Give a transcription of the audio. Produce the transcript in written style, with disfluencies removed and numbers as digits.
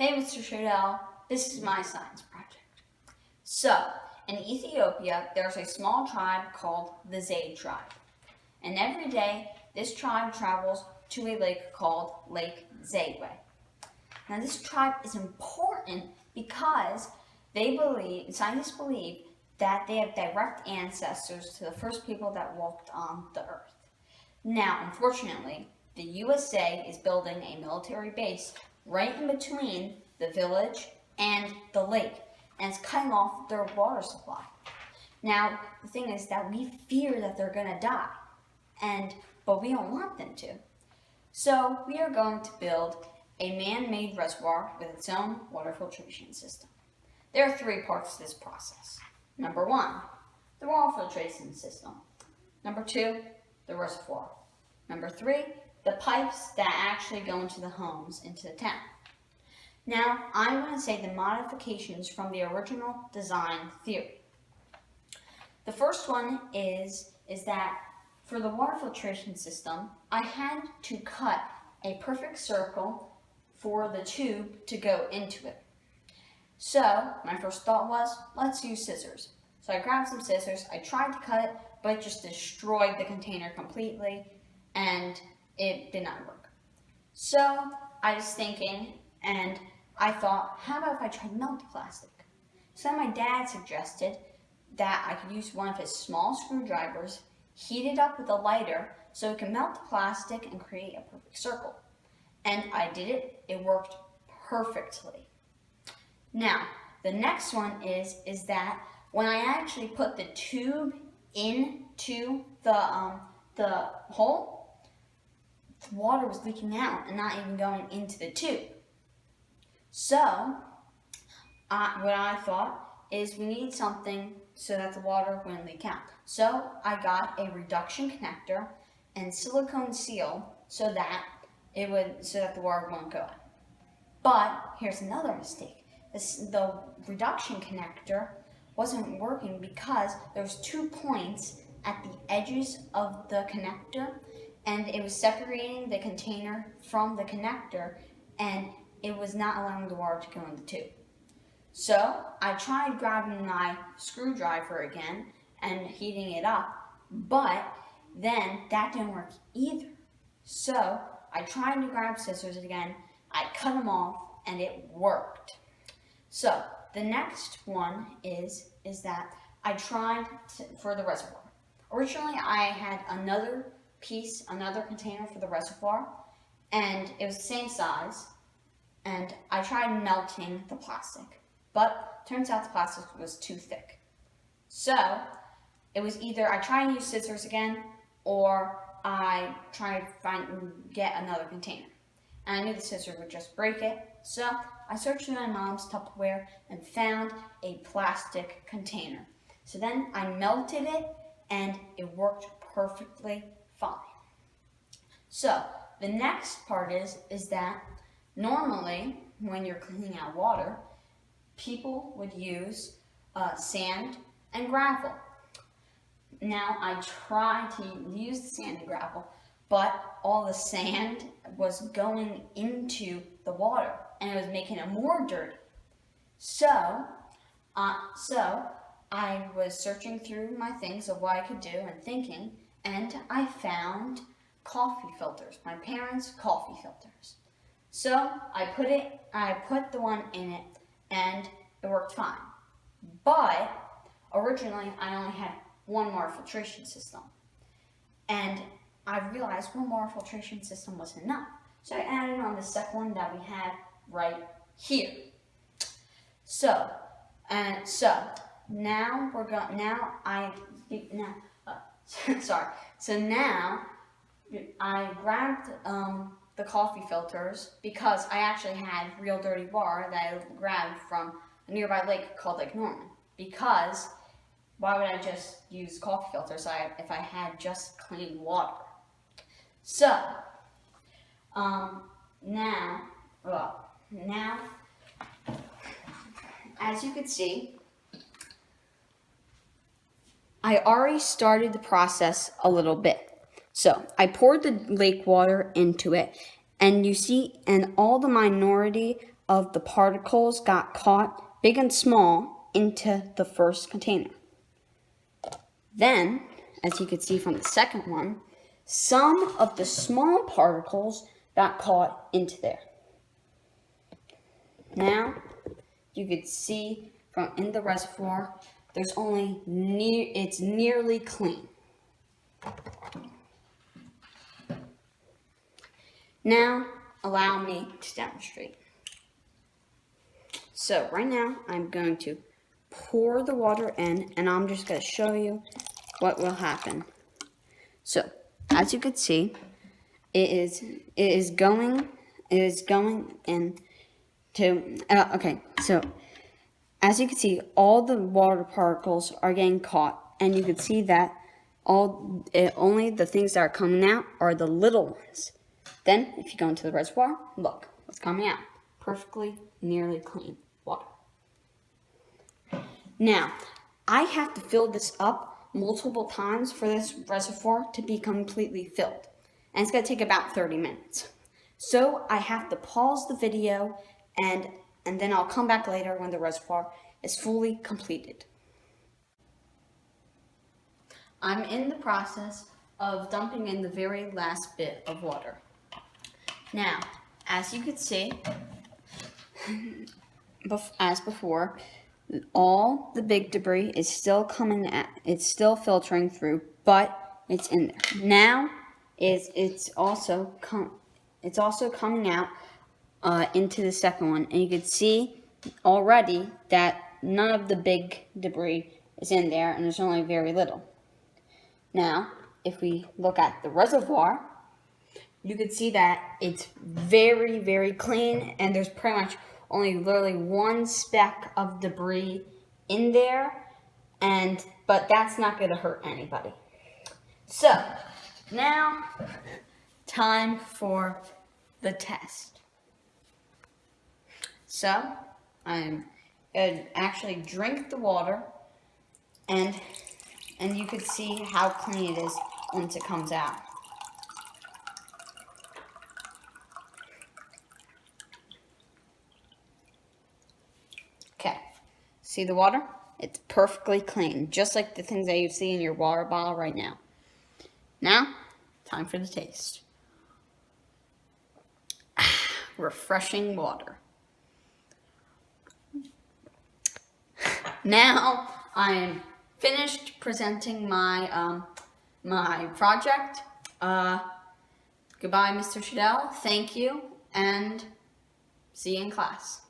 Hey, Mr. Trudell, this is my science project. So, in Ethiopia, there's a small tribe called the Zaid tribe. And every day, this tribe travels to a lake called Lake Zaidwe. Now, this tribe is important because scientists believe that they have direct ancestors to the first people that walked on the earth. Now, unfortunately, the USA is building a military base right in between the village and the lake, and it's cutting off their water supply. Now, the thing is that we fear that they're gonna die, but we don't want them to. So we are going to build a man-made reservoir with its own water filtration system. There are three parts to this process. Number one, the water filtration system. Number two, the reservoir. Number three, the pipes that actually go into the homes, into the town. Now, I'm going to say the modifications from the original design theory. The first one is that for the water filtration system, I had to cut a perfect circle for the tube to go into it. So, my first thought was, let's use scissors. So I grabbed some scissors, I tried to cut it, but it just destroyed the container completely, and it did not work. So I was thinking, and I thought, how about if I tried melt plastic? So my dad suggested that I could use one of his small screwdrivers, heat it up with a lighter so it can melt the plastic and create a perfect circle. And I did it, it worked perfectly. Now, the next one is that when I actually put the tube into the hole, the water was leaking out and not even going into the tube. So, what I thought is we need something so that the water wouldn't leak out. So, I got a reduction connector and silicone seal so that the water won't go out. But here's another mistake. The reduction connector wasn't working because there was 2 points at the edges of the connector, and it was separating the container from the connector, and it was not allowing the water to go in the tube. So I tried grabbing my screwdriver again and heating it up, but then that didn't work either. So I tried to grab scissors again, I cut them off, and it worked. So the next one is that I tried for the reservoir. Originally, I had another container for the reservoir, and it was the same size, and I tried melting the plastic, but turns out the plastic was too thick. So it was either I try and use scissors again, or I try to get another container. And I knew the scissors would just break it, so I searched in my mom's Tupperware and found a plastic container. So then I melted it, and it worked perfectly fine. So the next part is that normally when you're cleaning out water, people would use sand and gravel. Now I tried to use the sand and gravel, but all the sand was going into the water, and it was making it more dirty. So I was searching through my things of what I could do and thinking, and I found coffee filters, my parents' coffee filters. So I put the one in it, and it worked fine. But originally I only had one water filtration system, and I realized one water filtration system wasn't enough. So I added on the second one that we had right here. So now I grabbed the coffee filters because I actually had real dirty water that I grabbed from a nearby lake called Lake Norman. Because why would I just use coffee filters if I had just clean water? So now, as you can see, I already started the process a little bit. So I poured the lake water into it, and you see, and all the minority of the particles got caught, big and small, into the first container. Then, as you can see from the second one, some of the small particles got caught into there. Now, you could see from in the reservoir, there's only it's nearly clean. Now, allow me to demonstrate. So right now, I'm going to pour the water in, and I'm just going to show you what will happen. So, as you can see, it is going in to, okay, so as you can see, all the water particles are getting caught, and you can see that only the things that are coming out are the little ones. Then, if you go into the reservoir, look what's coming out. Perfectly, nearly clean water. Now, I have to fill this up multiple times for this reservoir to be completely filled. And it's going to take about 30 minutes. So, I have to pause the video and then I'll come back later when the reservoir is fully completed. I'm in the process of dumping in the very last bit of water. Now, as you can see, as before, all the big debris is still coming out. It's still filtering through, but it's in there. Now, it's also coming out into the second one, and you can see already that none of the big debris is in there, and there's only very little. Now, if we look at the reservoir, you can see that it's very, very clean, and there's pretty much only literally one speck of debris in there, but that's not going to hurt anybody. So, now, time for the test. So, I'm going to actually drink the water, and you can see how clean it is once it comes out. Okay, see the water? It's perfectly clean, just like the things that you see in your water bottle right now. Now, time for the taste. Refreshing water. Now, I'm finished presenting my my project. Goodbye, Mr. Shadell. Thank you, and see you in class.